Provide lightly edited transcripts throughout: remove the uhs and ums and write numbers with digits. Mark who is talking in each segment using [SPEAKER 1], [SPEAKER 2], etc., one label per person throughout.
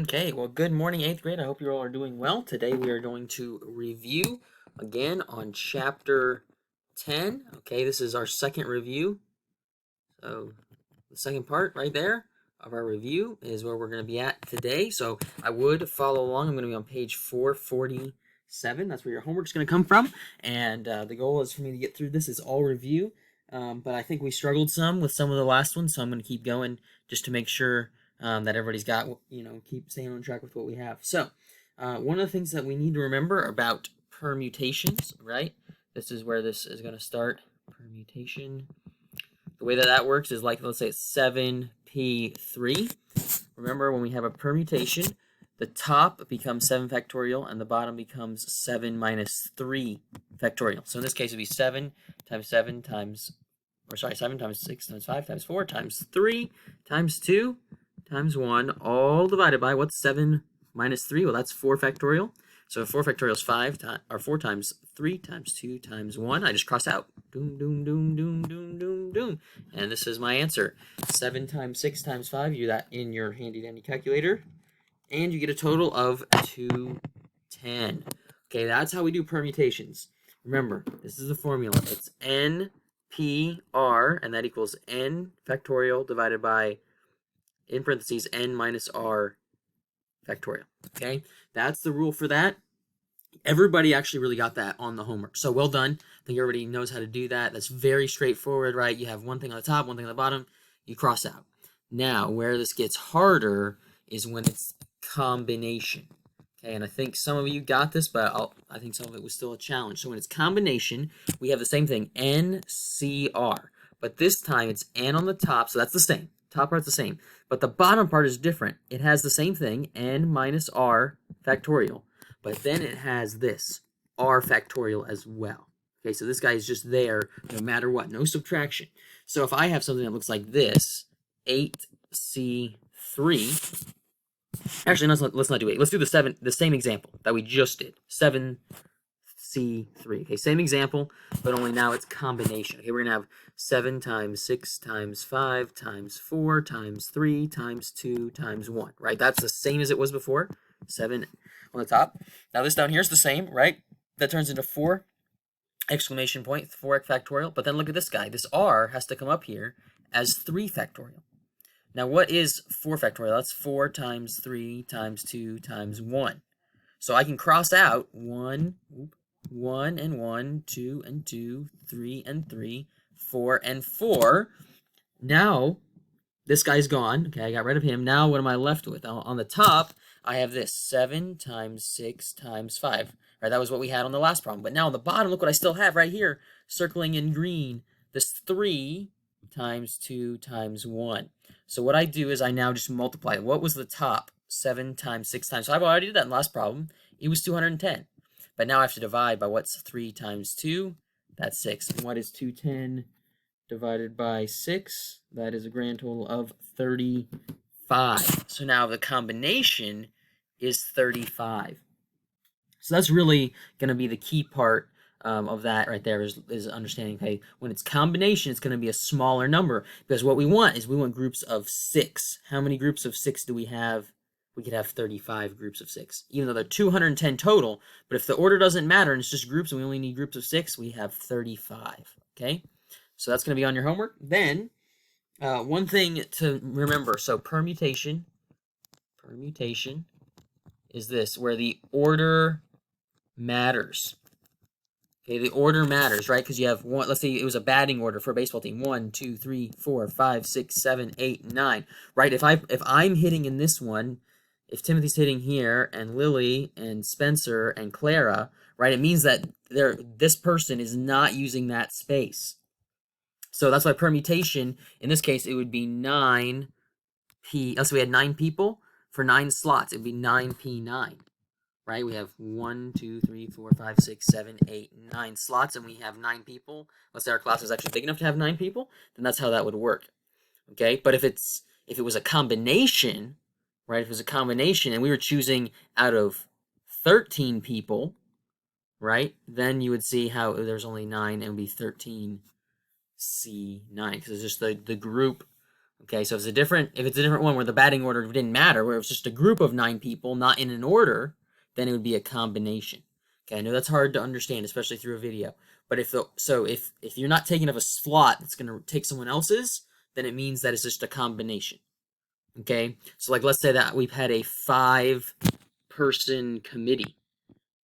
[SPEAKER 1] Okay, well, good morning, 8th grade. I hope you all are doing well. Today we are going to review again on chapter 10. Okay, this is our second review. So, the second part right there of our review is where we're going to be at today. So, I would follow along. I'm going to be on page 447. That's where your homework is going to come from. And the goal is for me to get through this is all review. But I think we struggled some with some of the last ones, so I'm going to keep going just to make sure that everybody's got, keep staying on track with what we have. So, one of the things that we need to remember about permutations, right? This is where this is going to start. Permutation. The way that works is like, let's say it's 7p3. Remember, when we have a permutation, the top becomes 7 factorial and the bottom becomes 7 minus 3 factorial. So in this case, it would be 7 times 7 times, 7 times 6 times 5 times 4 times 3 times 2 times 1, all divided by, what's 7 minus 3? Well, that's 4 factorial. So 4 factorial is 4 times 3 times 2 times 1. I just cross out. Doom, doom, doom, doom, doom, doom, doom. And this is my answer. 7 times 6 times 5. You do that in your handy-dandy calculator. And you get a total of 210. Okay, that's how we do permutations. Remember, this is the formula. It's NPR, and that equals N factorial divided by, in parentheses, N minus R factorial. Okay, that's the rule for that. Everybody actually really got that on the homework. So well done. I think everybody knows how to do that. That's very straightforward, right? You have one thing on the top, one thing on the bottom, you cross out. Now, where this gets harder is when it's combination. Okay, and I think some of you got this, but I think some of it was still a challenge. So when it's combination, we have the same thing, NCR. But this time it's N on the top, so that's the same. Top part's the same. But the bottom part is different. It has the same thing, N minus R factorial. But then it has this, R factorial as well. Okay, so this guy is just there no matter what, no subtraction. So if I have something that looks like this, 8C3, actually, let's not do 8. Let's do the same example that we just did, 7C3. Okay, same example, but only now it's combination. Okay, we're going to have 7 times 6 times 5 times 4 times 3 times 2 times 1, right? That's the same as it was before, 7 on the top. Now this down here is the same, right? That turns into 4 exclamation point, 4 factorial. But then look at this guy. This R has to come up here as 3 factorial. Now what is 4 factorial? That's 4 times 3 times 2 times 1. So I can cross out 1 and 1, 2 and 2, 3 and 3, 4 and 4. Now this guy's gone. Okay, I got rid of him. Now what am I left with? On the top, I have this 7 times 6 times 5. Right, that was what we had on the last problem. But now on the bottom, look what I still have right here, circling in green. This 3 times 2 times 1. So what I do is I now just multiply. What was the top? 7 times 6 times 5. Well, I already did that in the last problem. It was 210. But now I have to divide by what's 3 times 2? That's 6. And what is 210 divided by 6? That is a grand total of 35. So now the combination is 35. So that's really going to be the key part of that right there is understanding, okay, when it's combination, it's going to be a smaller number because what we want is we want groups of 6. How many groups of 6 do we have? We could have 35 groups of 6, even though they're 210 total. But if the order doesn't matter and it's just groups and we only need groups of 6, we have 35, okay? So that's going to be on your homework. Then, one thing to remember, so permutation is this, where the order matters. Okay, the order matters, right? Because you have one, let's say it was a batting order for a baseball team. 1, 2, 3, 4, 5, 6, 7, 8, 9. Right? If I'm hitting in this one, if Timothy's hitting here, and Lily and Spencer and Clara, right, it means that this person is not using that space. So that's why permutation, in this case, it would be 9p. So we had 9 people for 9 slots. It would be 9p9. Right? We have 1, 2, 3, 4, 5, 6, 7, 8, 9 slots, and we have 9 people. Let's say our class is actually big enough to have 9 people, then that's how that would work. Okay? But if it was a combination, right? If it was a combination and we were choosing out of 13 people, right? Then you would see how there's only 9 and it would be 13C9 because it's just the group Okay, so if it's a different one where the batting order didn't matter, where it was just a group of 9 people, not in an order, then it would be a combination. Okay, I know that's hard to understand, especially through a video. But if you're not taking up a slot that's going to take someone else's, then it means that it's just a combination. Okay, so like let's say that we've had a 5-person committee.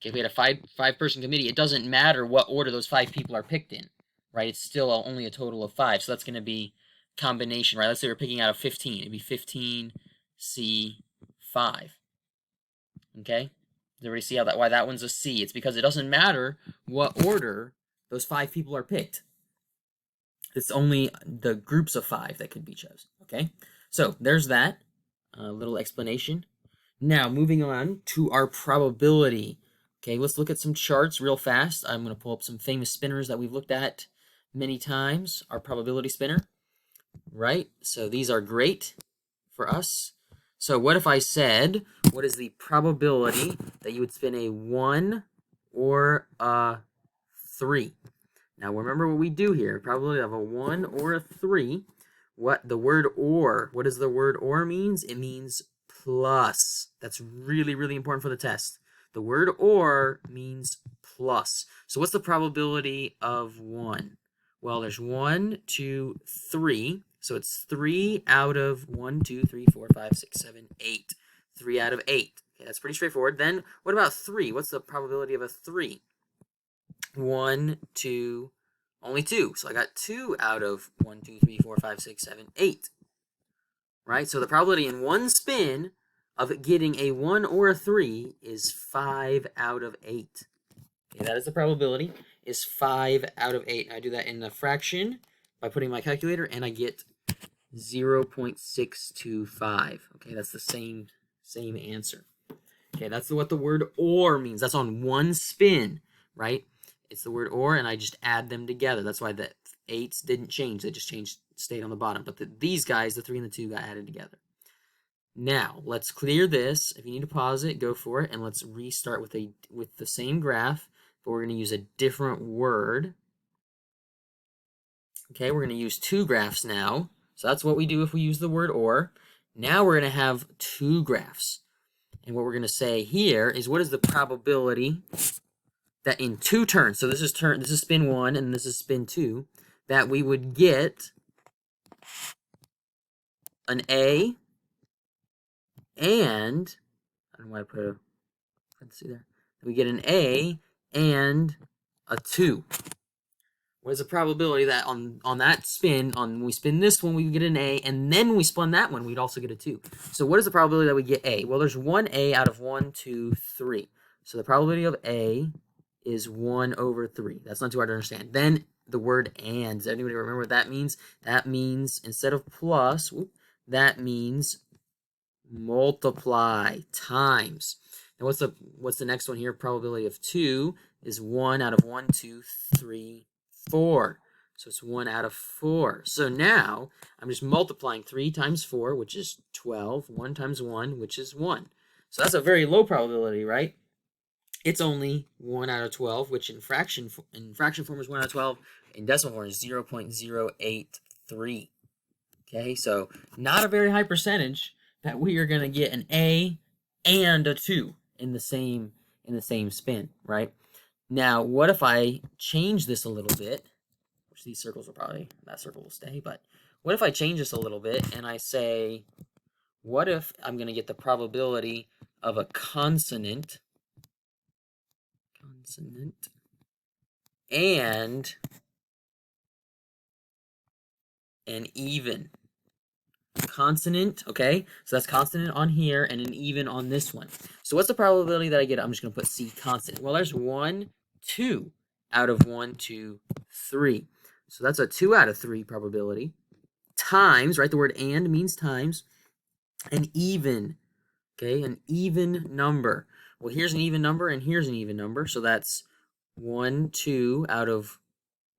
[SPEAKER 1] Okay, if we had a five-person committee, it doesn't matter what order those 5 people are picked in, right? It's still only a total of 5, so that's going to be combination, right? Let's say we're picking out of 15. It'd be 15C5. Okay? Does everybody see why that one's a C? It's because it doesn't matter what order those 5 people are picked. It's only the groups of 5 that could be chosen. Okay? So there's that little explanation. Now, moving on to our probability. Okay, let's look at some charts real fast. I'm going to pull up some famous spinners that we've looked at many times. Our probability spinner, right? So these are great for us. So what if I said, what is the probability that you would spin a 1 or a 3? Now remember what we do here. Probability of a 1 or a 3. What does the word or means? It means plus. That's really, really important for the test. The word or means plus. So what's the probability of 1? Well, there's 1, 2, 3. So it's 3 out of 1, 2, 3, 4, 5, 6, 7, 8. 3 out of 8. Okay, that's pretty straightforward. Then what about 3? What's the probability of a 3? 1, 2, only 2. So I got 2 out of 1, 2, 3, 4, 5, 6, 7, 8. Right? So the probability in one spin of getting a 1 or a 3 is 5 out of 8. Okay, that is the probability, is 5 out of 8. I do that in a fraction by putting my calculator, and I get 0.625. Okay, that's the same answer. Okay, that's what the word or means. That's on one spin, right? It's the word or, and I just add them together. That's why the 8s didn't change. They just stayed on the bottom. But these guys, the 3 and the 2, got added together. Now, let's clear this. If you need to pause it, go for it. And let's restart with the same graph, but we're going to use a different word. Okay, we're going to use 2 graphs now. So that's what we do if we use the word or. Now we're going to have 2 graphs. And what we're going to say here is, what is the probability that in 2 turns, so this is spin 1 and this is spin 2, that we would get an A and, I don't know why I put a parenthesis there, we get an A and a 2. What is the probability that on that spin, when we spin this one, we would get an A, and then we spun that one, we'd also get a 2. So what is the probability that we get A? Well, there's one A out of 1, 2, 3. So the probability of A is 1 over 3. That's not too hard to understand. Then the word and. Does anybody remember what that means? That means, instead of plus, that means multiply, times. And what's the next one here? Probability of 2 is 1 out of 1, 2, 3, 4. So it's 1 out of 4. So now I'm just multiplying 3 times 4, which is 12. 1 times 1, which is 1. So that's a very low probability, right? It's only 1 out of 12, which in fraction form is 1 out of 12. In decimal form is 0.083. Okay, so not a very high percentage that we are going to get an A and a 2 in the same spin, right? Now, what if I change this a little bit? Which these circles will that circle will stay, but what if I change this a little bit and I say, what if I'm going to get the probability of a consonant and an even consonant, okay? So that's consonant on here and an even on this one. So what's the probability that I get? I'm just going to put C, consonant. Well, there's 1, 2 out of 1, 2, 3. So that's a 2 out of 3 probability. Times, right? The word and means times. An even, okay? An even number. Well, here's an even number and here's an even number. So that's 1, 2 out of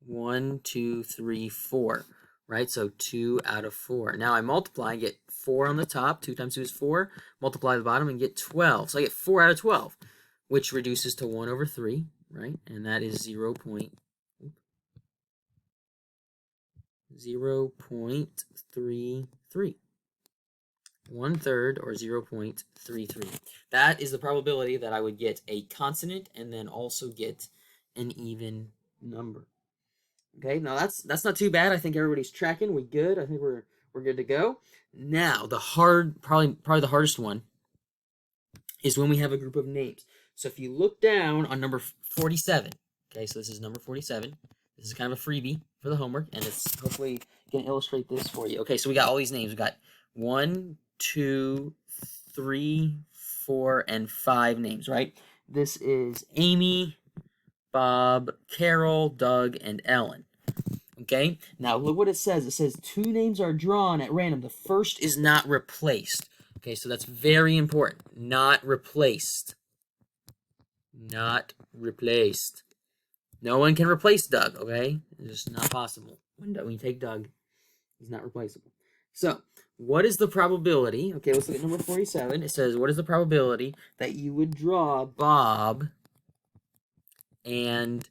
[SPEAKER 1] 1, 2, 3, 4. Right? So 2 out of 4. Now I multiply, I get 4 on the top. 2 times 2 is 4. Multiply the bottom and get 12. So I get 4 out of 12, which reduces to 1 over 3, right? And that is 0.335. 1/3 or 0.33. That is the probability that I would get a consonant and then also get an even number. Okay, now that's not too bad. I think everybody's tracking. We good. I think we're good to go. Now the probably the hardest one is when we have a group of names. So if you look down on number 47, okay, so this is number 47. This is kind of a freebie for the homework, and it's hopefully going to illustrate this for you. Okay, so we got all these names. We got 1, 2, 3, 4, and 5 names, right? This is Amy, Bob, Carol, Doug, and Ellen. Okay, now look what it says. It says 2 names are drawn at random. The first is not replaced. Okay, so that's very important. Not replaced. Not replaced. No one can replace Doug, okay? It's just not possible. When you take Doug, he's not replaceable. So, what is the probability? Okay, let's look at number 47. It says, what is the probability that you would draw Bob and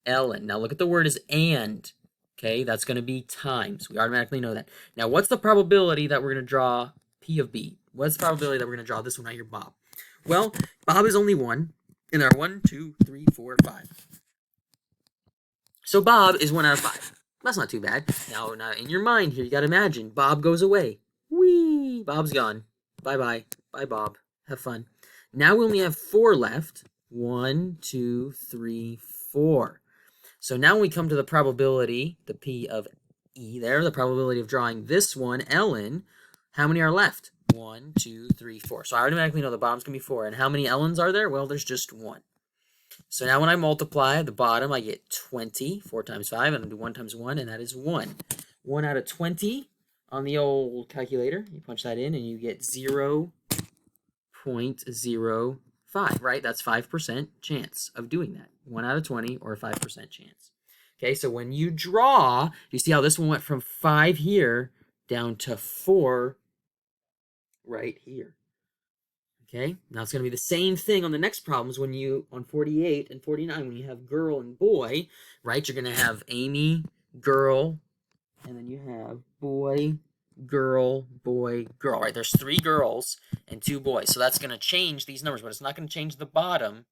[SPEAKER 1] Ellen? Now, look at the word is and. Okay, that's going to be times. We automatically know that. Now, what's the probability that we're going to draw P of B? What's the probability that we're going to draw this one right here, Bob? Well, Bob is only 1. And there are 1, 2, 3, 4, 5. So Bob is 1 out of 5. That's not too bad. Now in your mind here, you got to imagine Bob goes away. Whee! Bob's gone. Bye-bye. Bye, Bob. Have fun. Now we only have 4 left. 1, 2, 3, 4. So now when we come to the probability, the P of E there, the probability of drawing this one, Ellen, how many are left? 1, 2, 3, 4. So I automatically know the bottom's going to be 4. And how many Ellens are there? Well, there's just 1. So now when I multiply the bottom, I get 20. 4 times 5, and I do 1 times 1, and that is 1. 1 out of 20 on the old calculator. You punch that in, and you get 0.05, right? That's 5% chance of doing that. 1 out of 20 or a 5% chance. Okay, so when you draw, you see how this one went from 5 here down to 4 right here. Okay, now it's going to be the same thing on the next problems when you, on 48 and 49, when you have girl and boy, right? You're going to have Amy, girl, and then you have boy, girl, right? There's 3 girls and 2 boys. So that's going to change these numbers, but it's not going to change the bottom.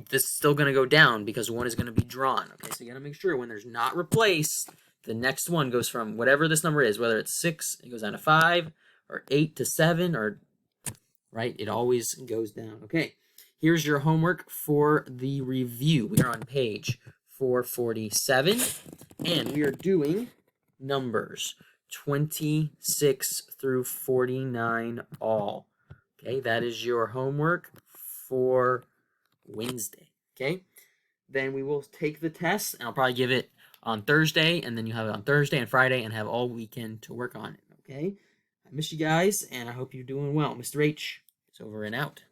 [SPEAKER 1] This is still going to go down because 1 is going to be drawn. Okay, so you got to make sure when there's not replaced, the next one goes from whatever this number is, whether it's 6, it goes down to 5, or 8 to 7, or right? It always goes down. Okay, here's your homework for the review. We are on page 447, and we are doing numbers 26 through 49 all. Okay, that is your homework for Wednesday. Okay, then we will take the test, and I'll probably give it on Thursday, and then you have it on Thursday and Friday, and have all weekend to work on it. Okay, I miss you guys, and I hope you're doing well. Mr. H is over and out.